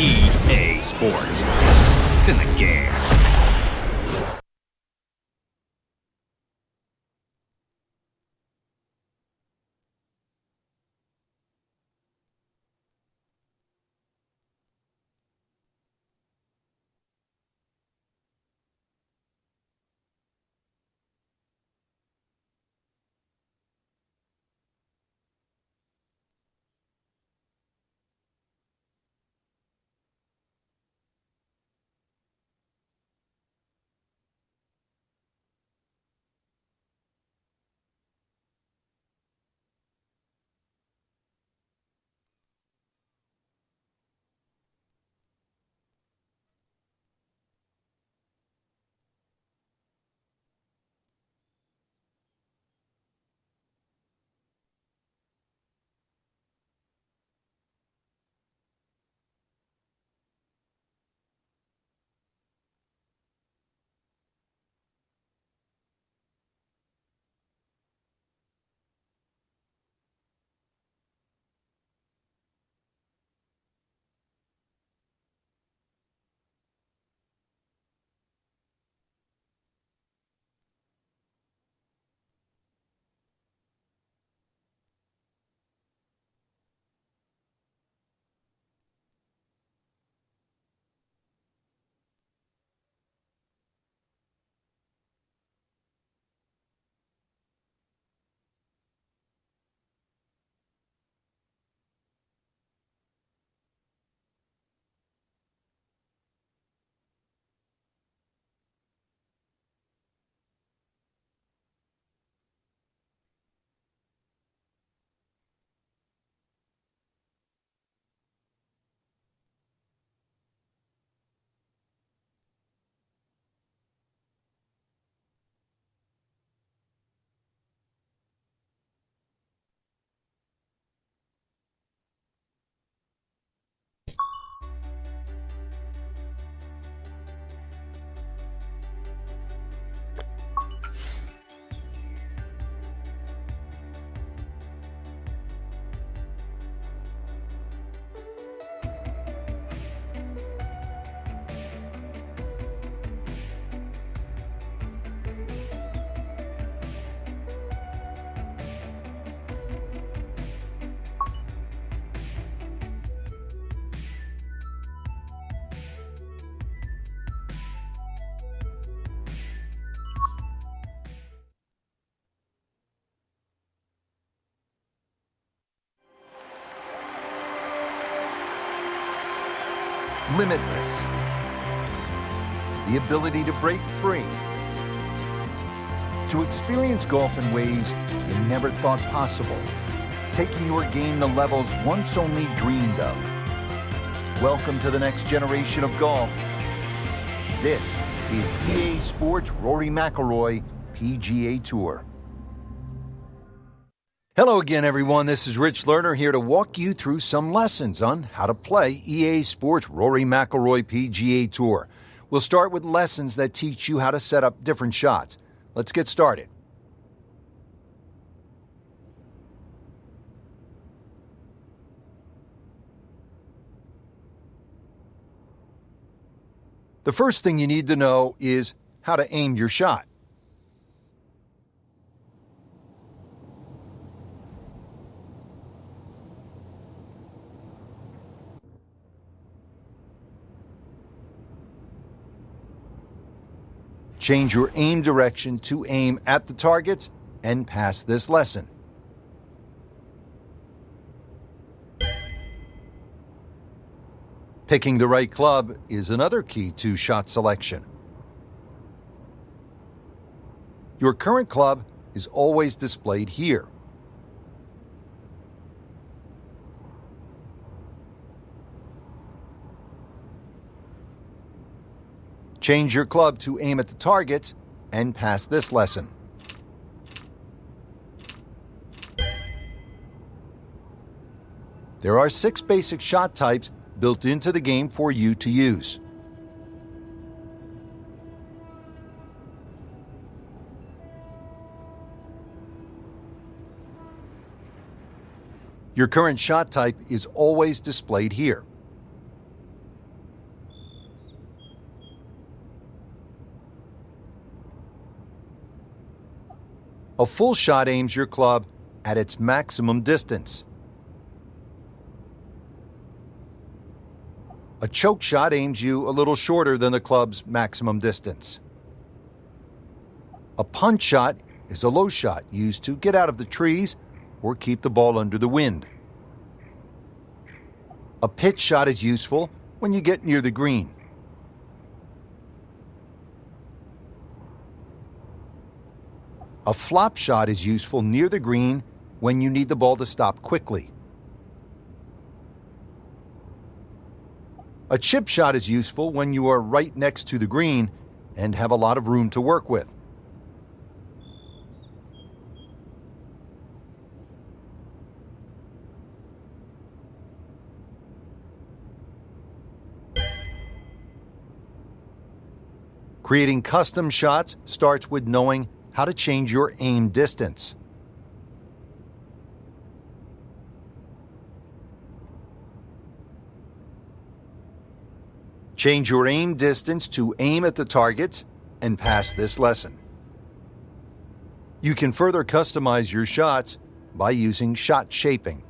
EA Sports. It's in the game. Limitless. The ability to break free. To experience golf in ways you never thought possible. Taking your game to levels once only dreamed of. Welcome to the next generation of golf. This is EA Sports Rory McIlroy PGA Tour. Hello again, everyone. This is Rich Lerner here to walk you through some lessons on how to play EA Sports Rory McIlroy PGA Tour. We'll start with lessons that teach you how to set up different shots. Let's get started. The first thing you need to know is how to aim your shot. Change your aim direction to aim at the targets and pass this lesson. Picking the right club is another key to shot selection. Your current club is always displayed here. Change your club to aim at the targets and pass this lesson. There are 6 basic shot types built into the game for you to use. Your current shot type is always displayed here. A full shot aims your club at its maximum distance. A choke shot aims you a little shorter than the club's maximum distance. A punch shot is a low shot used to get out of the trees or keep the ball under the wind. A pitch shot is useful when you get near the green. A flop shot is useful near the green when you need the ball to stop quickly. A chip shot is useful when you are right next to the green and have a lot of room to work with. Creating custom shots starts with knowing how to change your aim distance. Change your aim distance to aim at the targets and pass this lesson. You can further customize your shots by using shot shaping.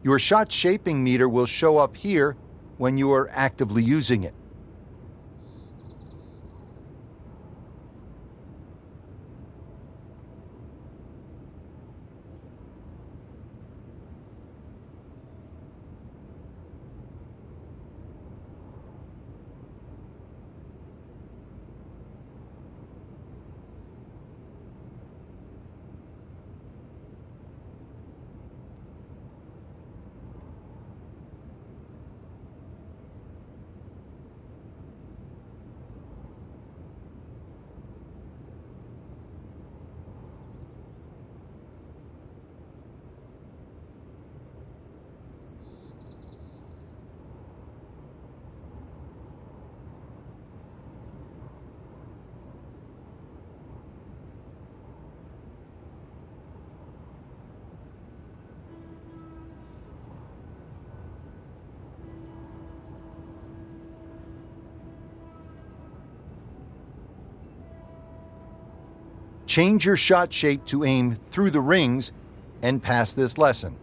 Your shot shaping meter will show up here when you are actively using it. Change your shot shape to aim through the rings and pass this lesson.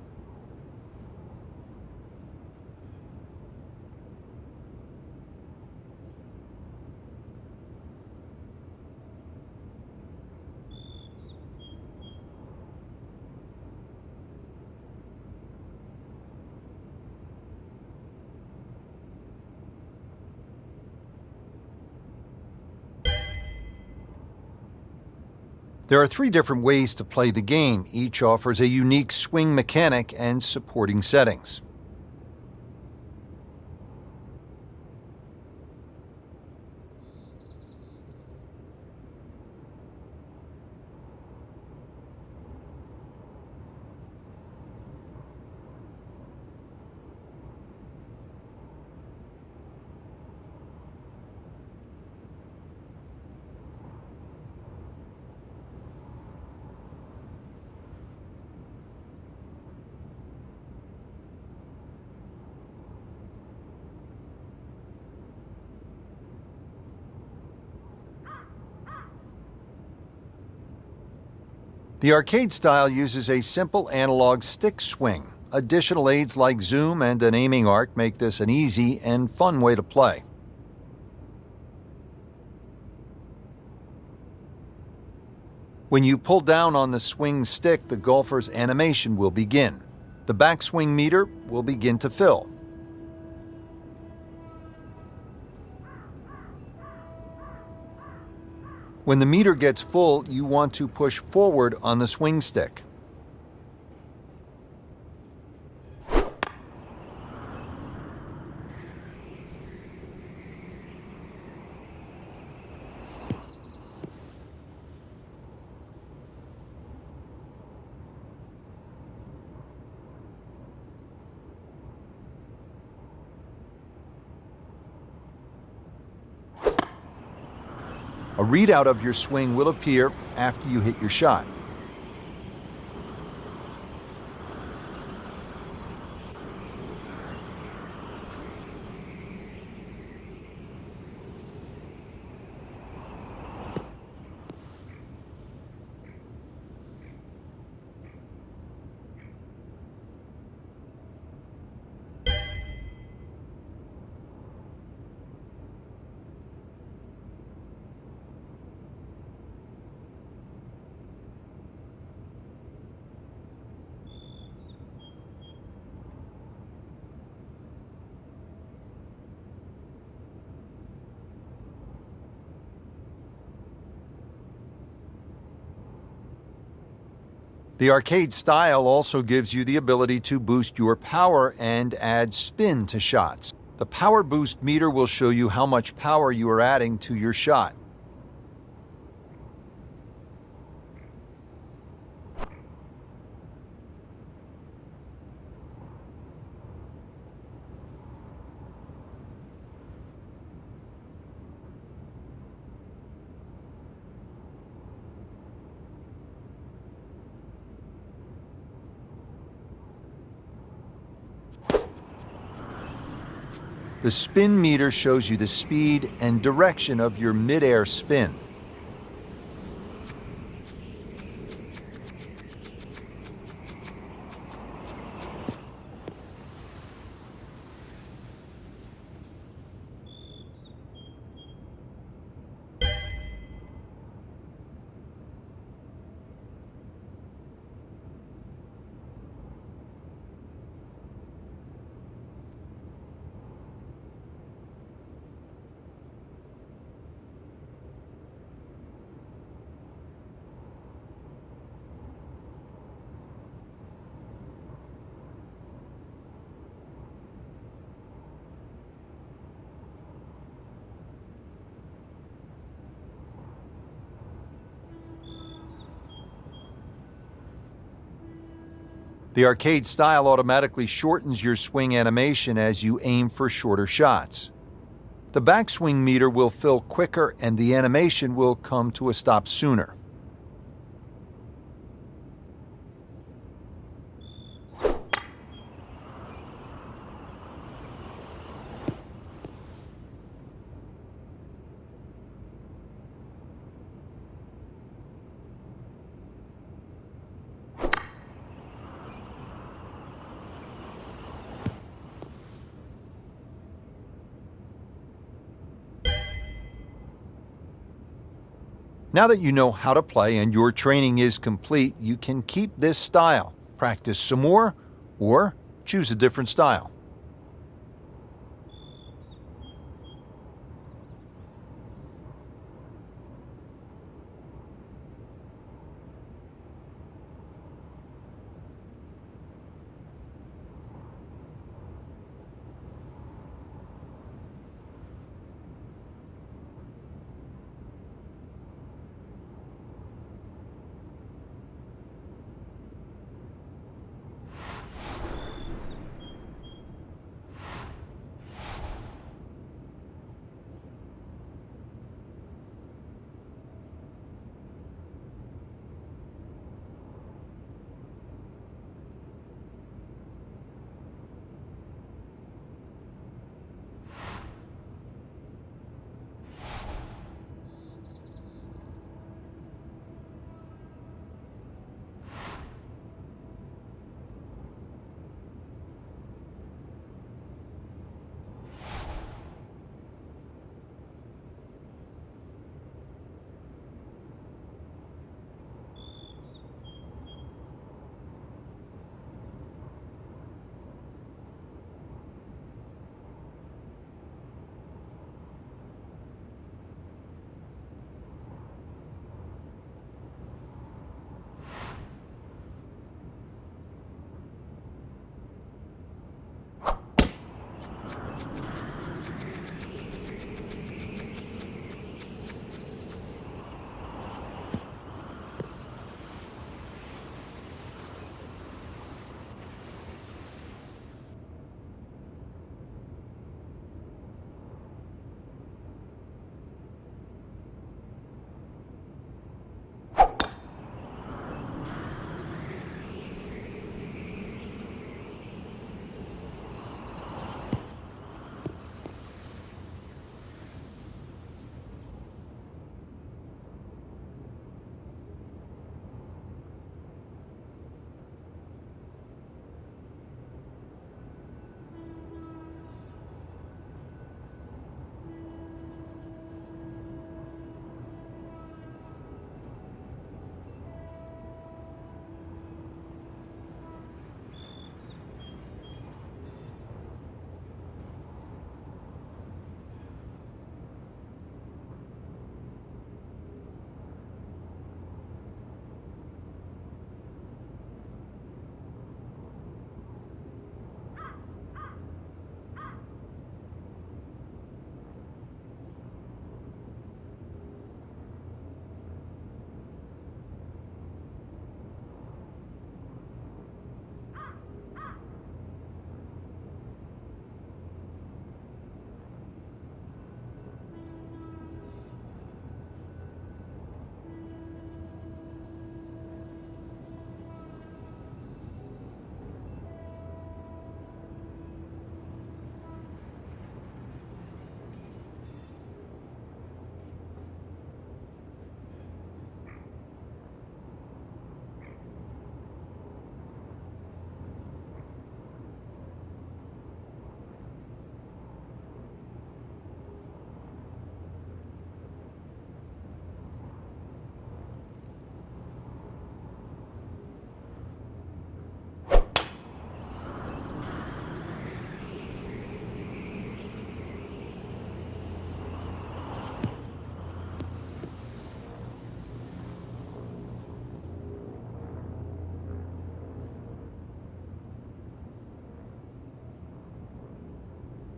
There are 3 different ways to play the game. Each offers a unique swing mechanic and supporting settings. The arcade style uses a simple analog stick swing. Additional aids like zoom and an aiming arc make this an easy and fun way to play. When you pull down on the swing stick, the golfer's animation will begin. The backswing meter will begin to fill. When the meter gets full, you want to push forward on the swing stick. readout of your swing will appear after you hit your shot. The arcade style also gives you the ability to boost your power and add spin to shots. The power boost meter will show you how much power you are adding to your shot. The spin meter shows you the speed and direction of your mid-air spin. The arcade style automatically shortens your swing animation as you aim for shorter shots. The backswing meter will fill quicker and the animation will come to a stop sooner. Now that you know how to play and your training is complete, you can keep this style, practice some more, or choose a different style.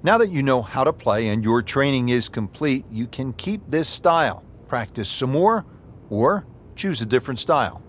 Now that you know how to play and your training is complete, you can keep this style, practice some more, or choose a different style.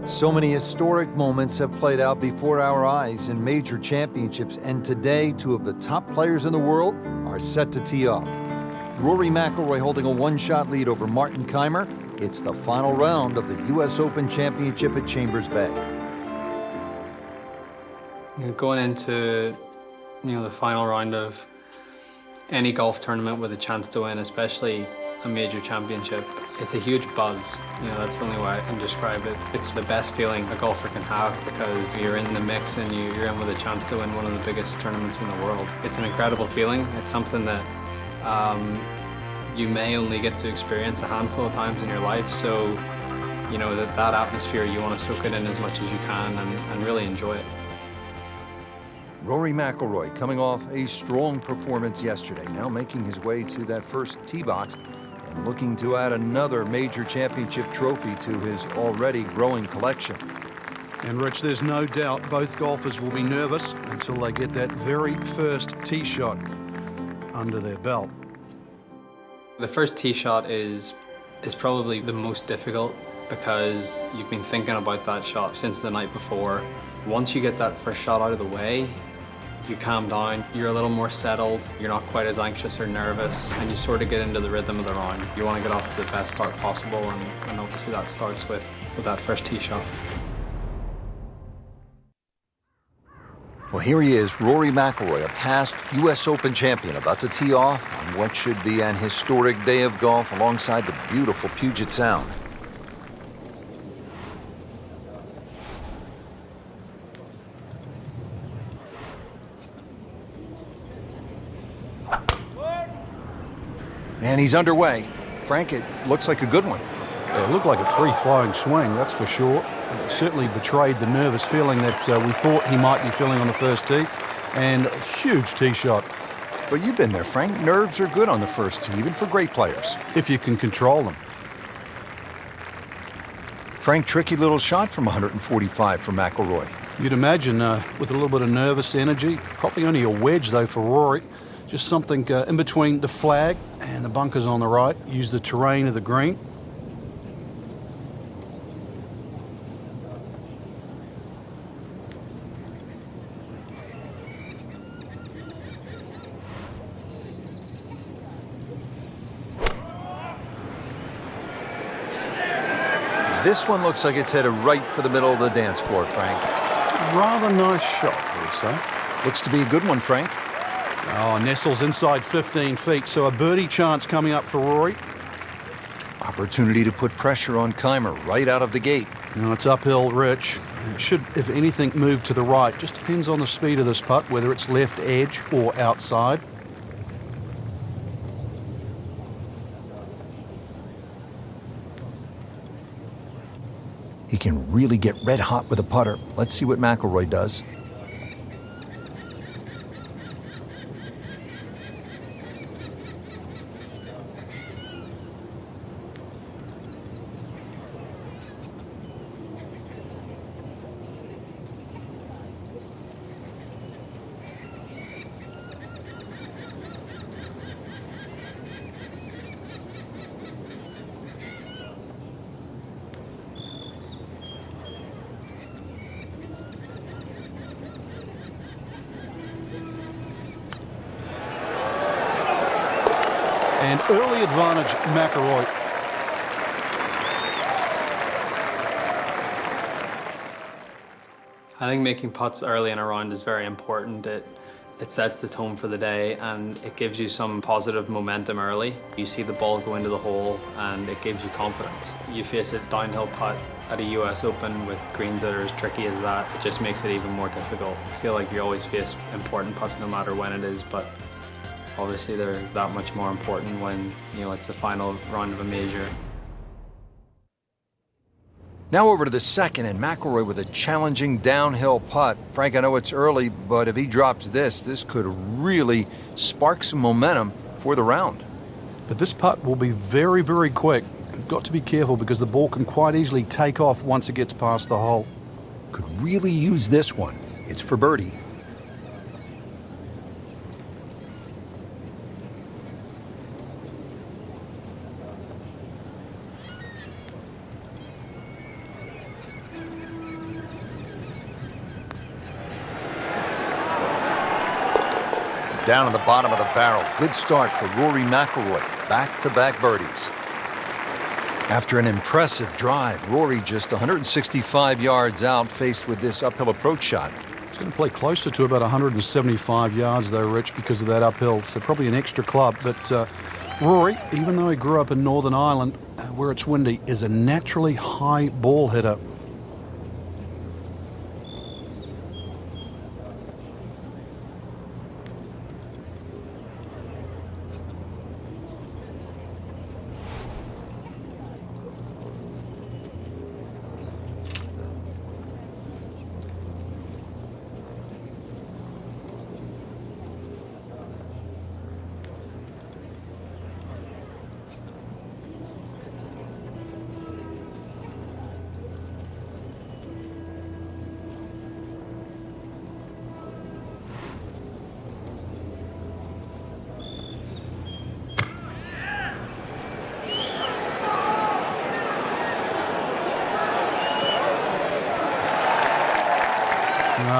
So many historic moments have played out before our eyes in major championships, and today, two of the top players in the world are set to tee off. Rory McIlroy holding a one-shot lead over Martin Kaymer. It's the final round of the U.S. Open Championship at Chambers Bay. Going into the final round of any golf tournament with a chance to win, especially a major championship, it's a huge buzz. That's the only way I can describe it. It's the best feeling a golfer can have because you're in the mix and you're in with a chance to win one of the biggest tournaments in the world. It's an incredible feeling. It's something that you may only get to experience a handful of times in your life. So, that atmosphere, you want to soak it in as much as you can and really enjoy it. Rory McIlroy coming off a strong performance yesterday, now making his way to that first tee box and looking to add another major championship trophy to his already growing collection. And Rich, there's no doubt both golfers will be nervous until they get that very first tee shot under their belt. The first tee shot is probably the most difficult because you've been thinking about that shot since the night before. Once you get that first shot out of the way, you calm down, you're a little more settled, you're not quite as anxious or nervous, and you sort of get into the rhythm of the round. You want to get off to the best start possible, and obviously that starts with that first tee shot. Well, here he is, Rory McIlroy, a past U.S. Open champion, about to tee off on what should be an historic day of golf alongside the beautiful Puget Sound. And he's underway. Frank, it looks like a good one. It looked like a free-flowing swing, that's for sure. It certainly betrayed the nervous feeling that we thought he might be feeling on the first tee. And a huge tee shot. But you've been there, Frank. Nerves are good on the first tee, even for great players. If you can control them. Frank, tricky little shot from 145 for McIlroy. You'd imagine with a little bit of nervous energy. Probably only a wedge, though, for Rory. Just something in between the flag and the bunkers on the right. Use the terrain of the green. This one looks like it's headed right for the middle of the dance floor, Frank. Rather nice shot, I would say. Looks to be a good one, Frank. Oh, nestles inside 15 feet, so a birdie chance coming up for Rory. Opportunity to put pressure on Kaymer right out of the gate. No, it's uphill, Rich. It should, if anything, move to the right. Just depends on the speed of this putt, whether it's left edge or outside. He can really get red hot with a putter. Let's see what McIlroy does. And early advantage, McIlroy. I think making putts early in a round is very important. It sets the tone for the day and it gives you some positive momentum early. You see the ball go into the hole and it gives you confidence. You face a downhill putt at a US Open with greens that are as tricky as that, it just makes it even more difficult. I feel like you always face important putts no matter when it is, but obviously they're that much more important when it's the final round of a major. Now over to the second, and McIlroy with a challenging downhill putt. Frank, I know it's early, but if he drops this could really spark some momentum for the round. But this putt will be very, very quick. You've got to be careful because the ball can quite easily take off once it gets past the hole. Could really use this one. It's for birdie. down in the bottom of the barrel. Good start for Rory McIlroy. Back-to-back birdies. After an impressive drive, Rory just 165 yards out, faced with this uphill approach shot. It's going to play closer to about 175 yards, though, Rich, because of that uphill. So probably an extra club. But Rory, even though he grew up in Northern Ireland, where it's windy, is a naturally high ball hitter.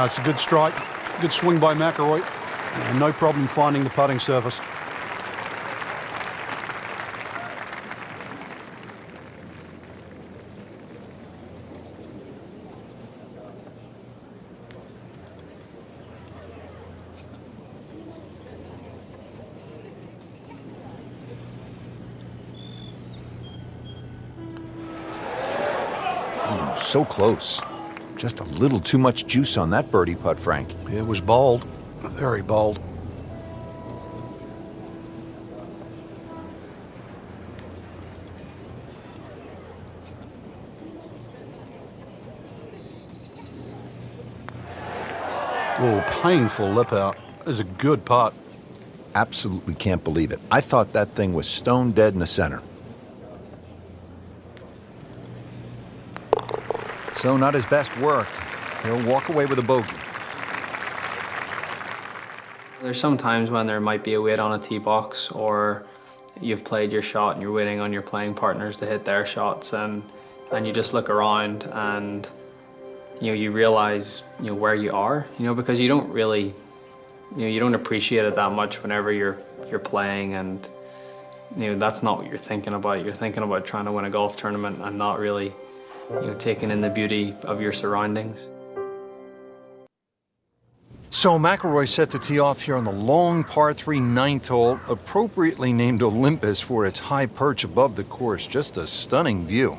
It's a good strike, good swing by McIlroy, and no problem finding the putting surface. Ooh, so close. Just a little too much juice on that birdie putt, Frank. It was bold, very bold. Oh, painful lip out. It was a good putt. Absolutely can't believe it. I thought that thing was stone dead in the center. So not his best work. He'll walk away with a bogey. There's some times when there might be a wait on a tee box, or you've played your shot and you're waiting on your playing partners to hit their shots, and you just look around and you realize where you are, because you don't really you don't appreciate it that much whenever you're playing, and that's not what you're thinking about. You're thinking about trying to win a golf tournament and not really taking in the beauty of your surroundings. So McIlroy set to tee off here on the long par 3 ninth hole, appropriately named Olympus for its high perch above the course. Just a stunning view.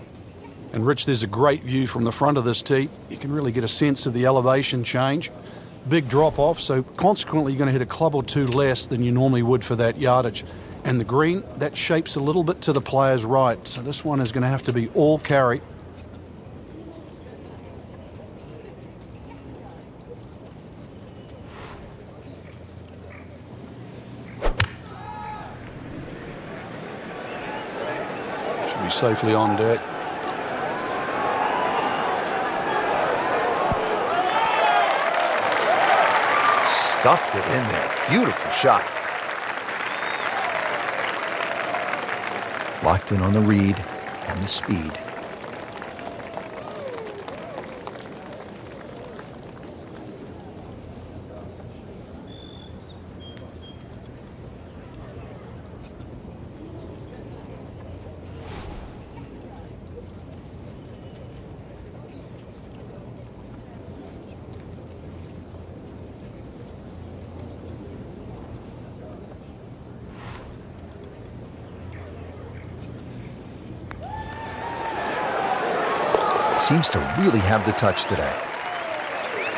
And Rich, there's a great view from the front of this tee. You can really get a sense of the elevation change. Big drop off, so consequently you're going to hit a club or two less than you normally would for that yardage. And the green, that shapes a little bit to the player's right. So this one is going to have to be all carry. Should be safely on deck. Stuffed it in there. Beautiful shot. Locked in on the read and the speed. Seems to really have the touch today.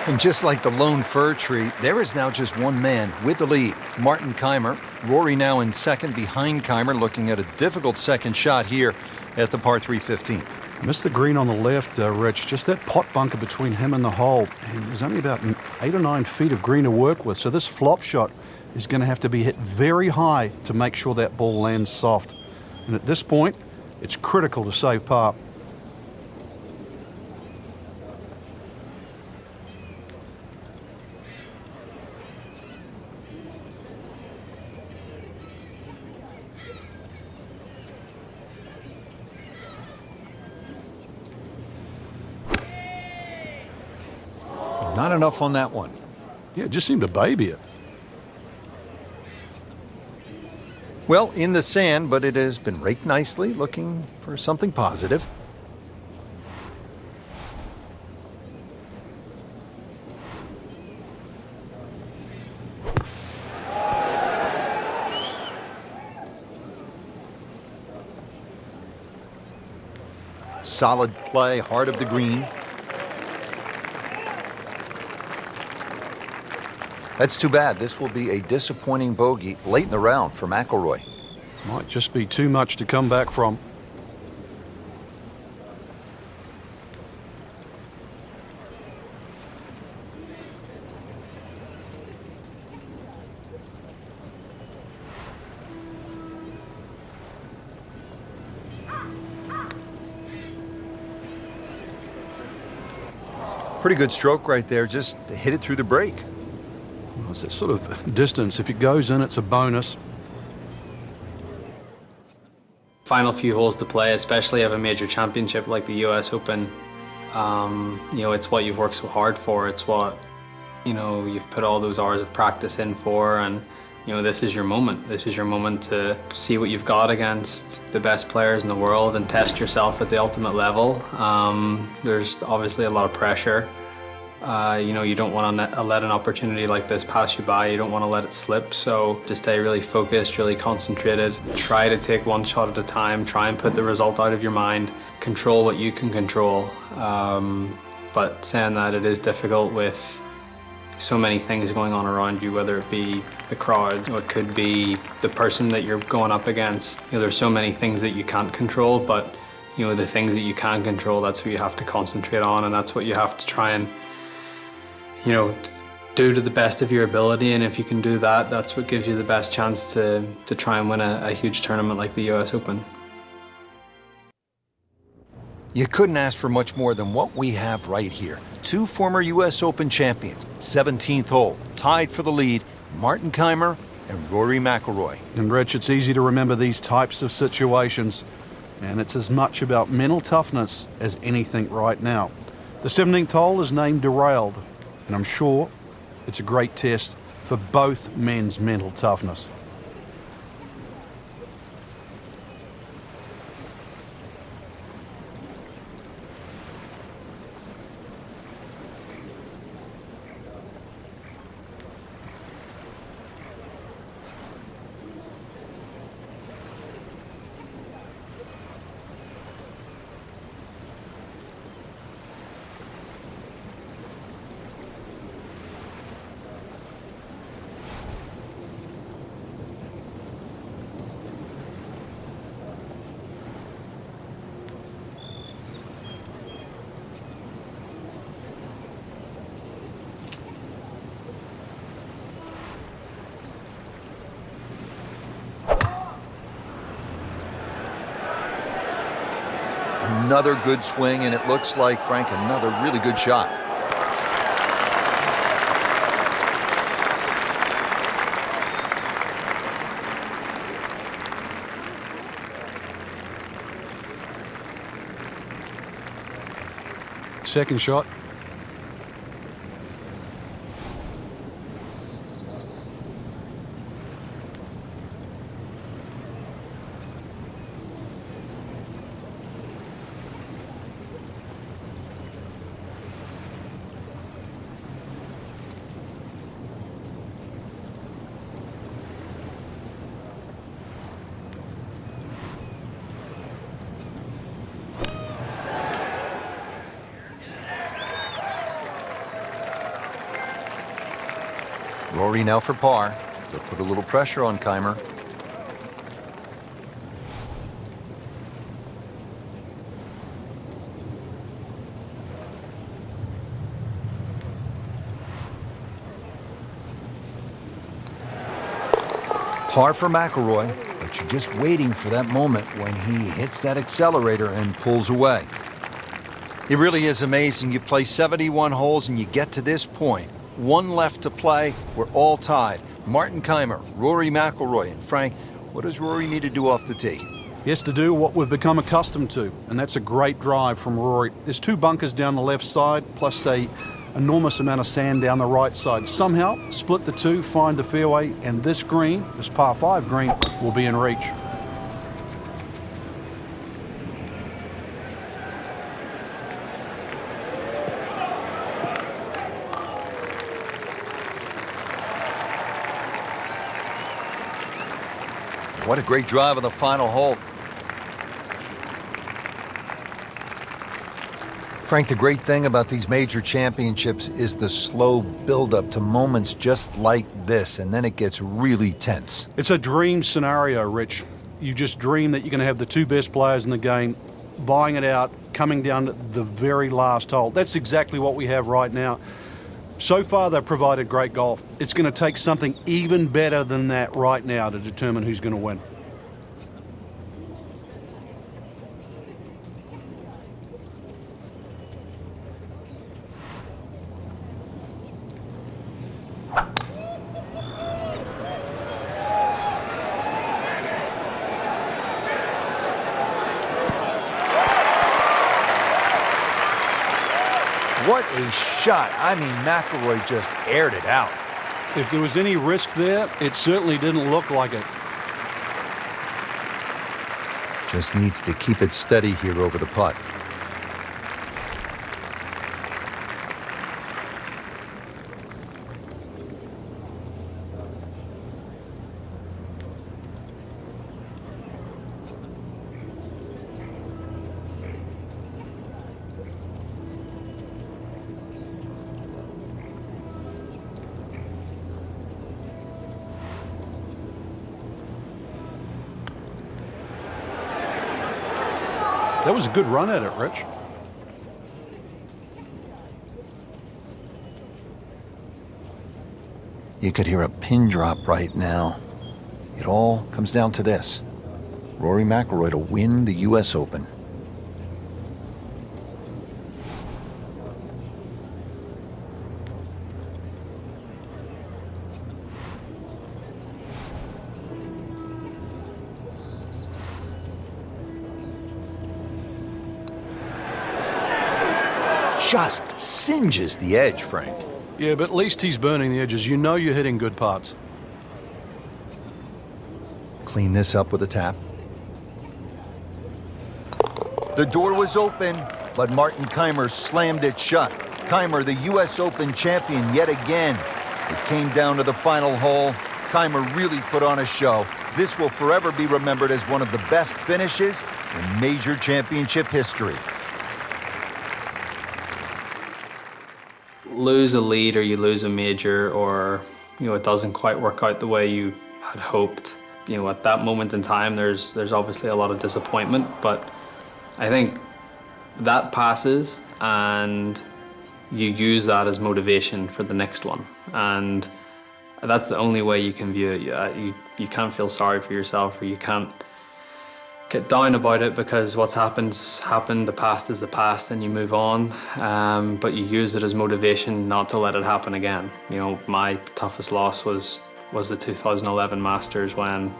And just like the lone fir tree, there is now just one man with the lead, Martin Kaymer. Rory now in second behind Kaymer, looking at a difficult second shot here at the par 3 15th. Missed the green on the left, Rich. Just that pot bunker between him and the hole. And there's only about 8 or 9 feet of green to work with. So this flop shot is going to have to be hit very high to make sure that ball lands soft. And at this point, it's critical to save par. Not enough on that one. Yeah, it just seemed to baby it. Well, in the sand, but it has been raked nicely, looking for something positive. Solid play, heart of the green. That's too bad. This will be a disappointing bogey late in the round for McIlroy. Might just be too much to come back from. Pretty good stroke right there, just to hit it through the break. Well, it's that sort of distance. If it goes in, it's a bonus. Final few holes to play, especially of a major championship like the US Open. You know, it's what you've worked so hard for. It's what, you know, you've put all those hours of practice in for, and you know, this is your moment. This is your moment to see what you've got against the best players in the world and test yourself at the ultimate level. There's obviously a lot of pressure. You know, you don't want to let an opportunity like this pass you by. You don't want to let it slip. So to stay really focused, really concentrated, try to take one shot at a time, try and put the result out of your mind, control what you can control. But saying that, it is difficult with so many things going on around you, whether it be the crowd, or it could be the person that you're going up against. You know, there's so many things that you can't control, but you know, the things that you can control, that's what you have to concentrate on, and that's what you have to try and, you know, do to the best of your ability. And if you can do that, that's what gives you the best chance to try and win a huge tournament like the US Open. You couldn't ask for much more than what we have right here. Two former US Open champions, 17th hole, tied for the lead, Martin Kaymer and Rory McIlroy. And Rich, it's easy to remember these types of situations, and it's as much about mental toughness as anything right now. The 17th hole is named Derailed, and I'm sure it's a great test for both men's mental toughness. Another good swing, and it looks like, Frank, another really good shot. Second shot. Rory now for par. They'll put a little pressure on Kaymer. Par for McIlroy, but you're just waiting for that moment when he hits that accelerator and pulls away. It really is amazing. You play 71 holes and you get to this point. One left to play. We're all tied. Martin Kaymer, Rory McIlroy, and Frank, what does Rory need to do off the tee? He has to do what we've become accustomed to, and that's a great drive from Rory. There's two bunkers down the left side, plus a enormous amount of sand down the right side. Somehow, split the two, find the fairway, and this green, this par 5 green, will be in reach. What a great drive on the final hole. Frank, the great thing about these major championships is the slow build-up to moments just like this, and then it gets really tense. It's a dream scenario, Rich. You just dream that you're going to have the two best players in the game vying it out, coming down to the very last hole. That's exactly what we have right now. So far, they've provided great golf. It's going to take something even better than that right now to determine who's going to win. What a shot. I mean, McIlroy just aired it out. If there was any risk there, it certainly didn't look like it. Just needs to keep it steady here over the putt. That was a good run at it, Rich. You could hear a pin drop right now. It all comes down to this. Rory McIlroy to win the U.S. Open. Just singes the edge, Frank. Yeah, but at least he's burning the edges. You know you're hitting good putts. Clean this up with a tap. The door was open, but Martin Kaymer slammed it shut. Kaymer, the U.S. Open champion yet again. It came down to the final hole. Kaymer really put on a show. This will forever be remembered as one of the best finishes in major championship history. Lose a lead or you lose a major, or it doesn't quite work out the way you had hoped. At that moment in time, there's obviously a lot of disappointment, but I think that passes and you use that as motivation for the next one. And that's the only way you can view it. You can't feel sorry for yourself, or you can't get down about it, because what's happened's happened. The past is the past, and you move on. But you use it as motivation not to let it happen again. My toughest loss was the 2011 Masters, when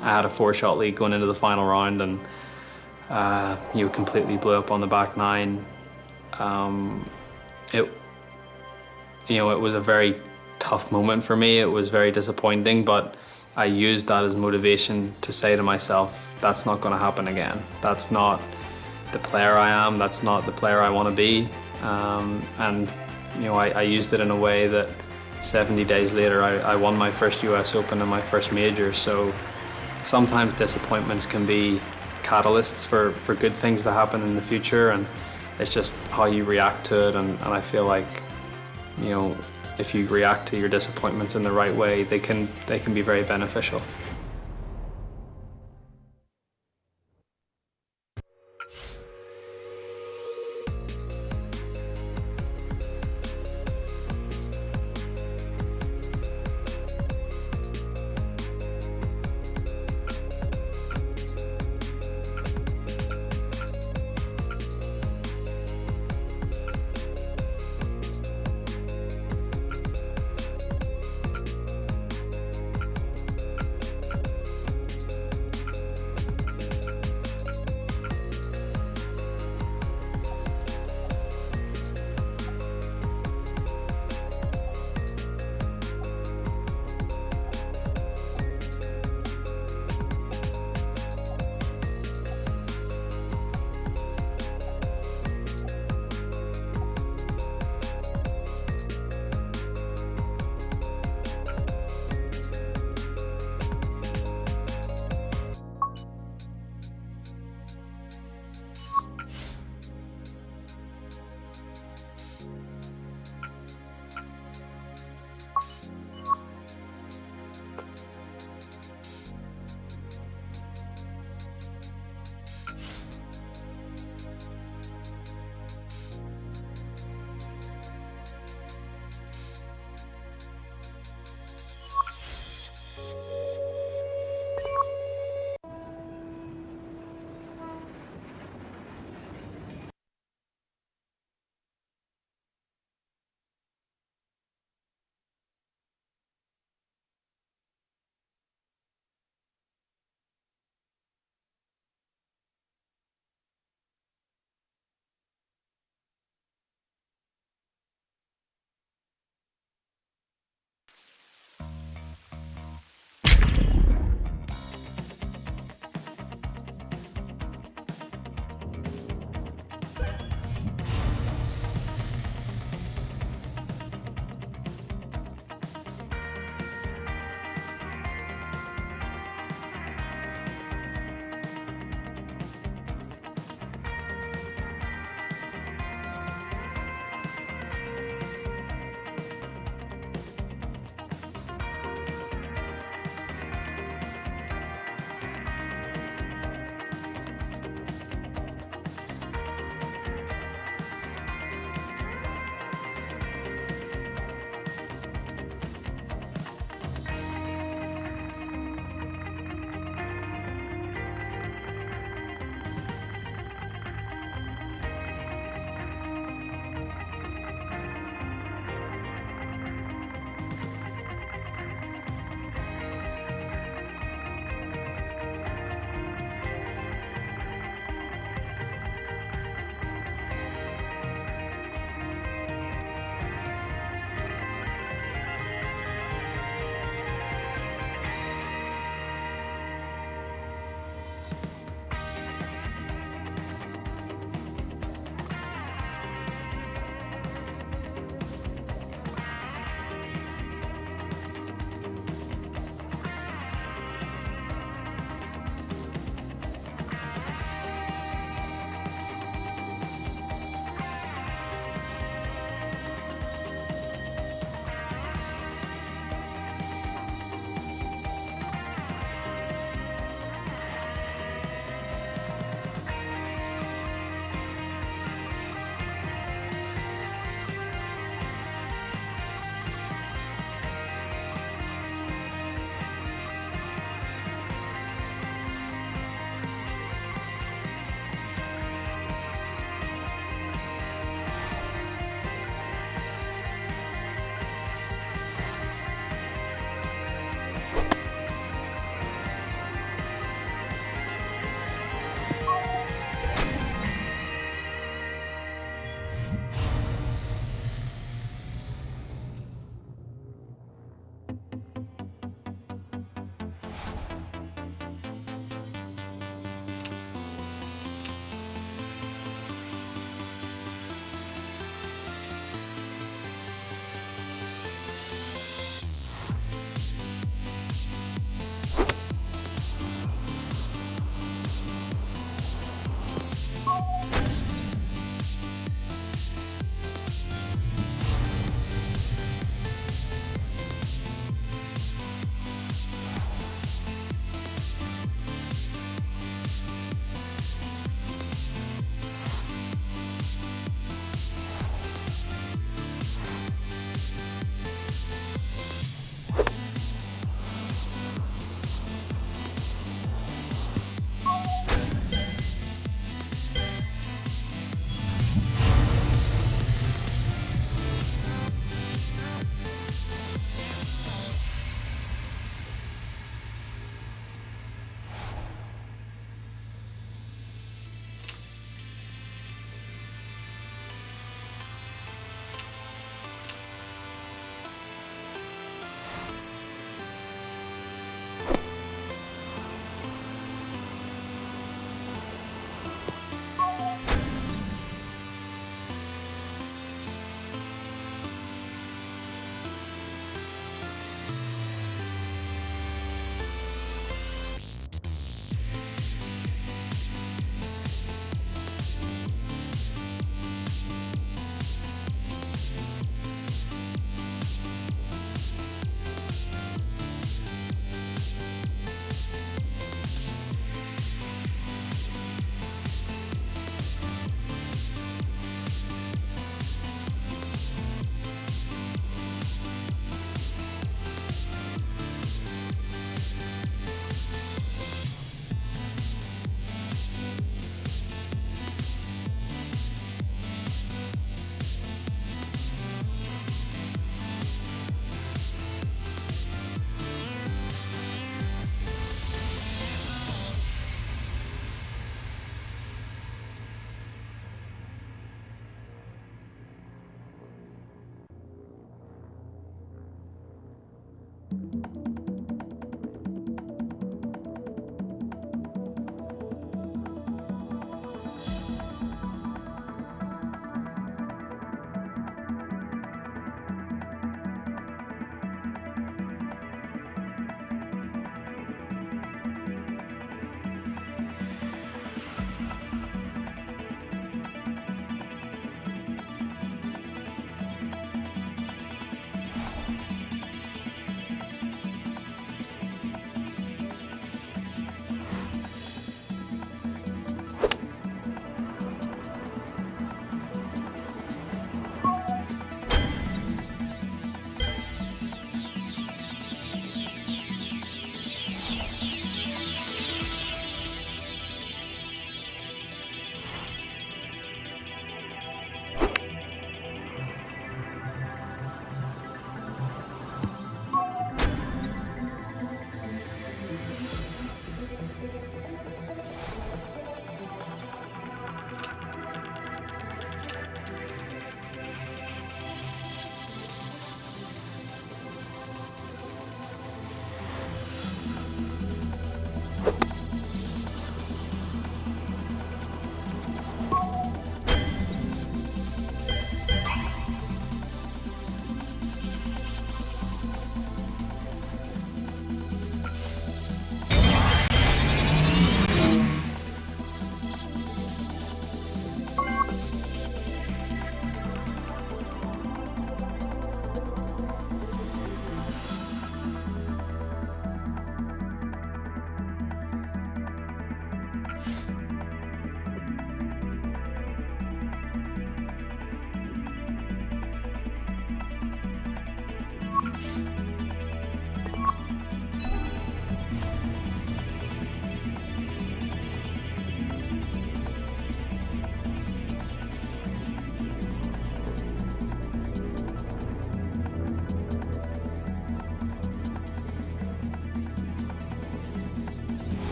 I had a 4-shot lead going into the final round, and completely blew up on the back nine. It was a very tough moment for me. It was very disappointing, but I used that as motivation to say to myself, that's not going to happen again. That's not the player I am. That's not the player I want to be. I used it in a way that 70 days later, I won my first US Open and my first major. So sometimes disappointments can be catalysts for good things to happen in the future, and it's just how you react to it. And I feel like, if you react to your disappointments in the right way, they can be very beneficial.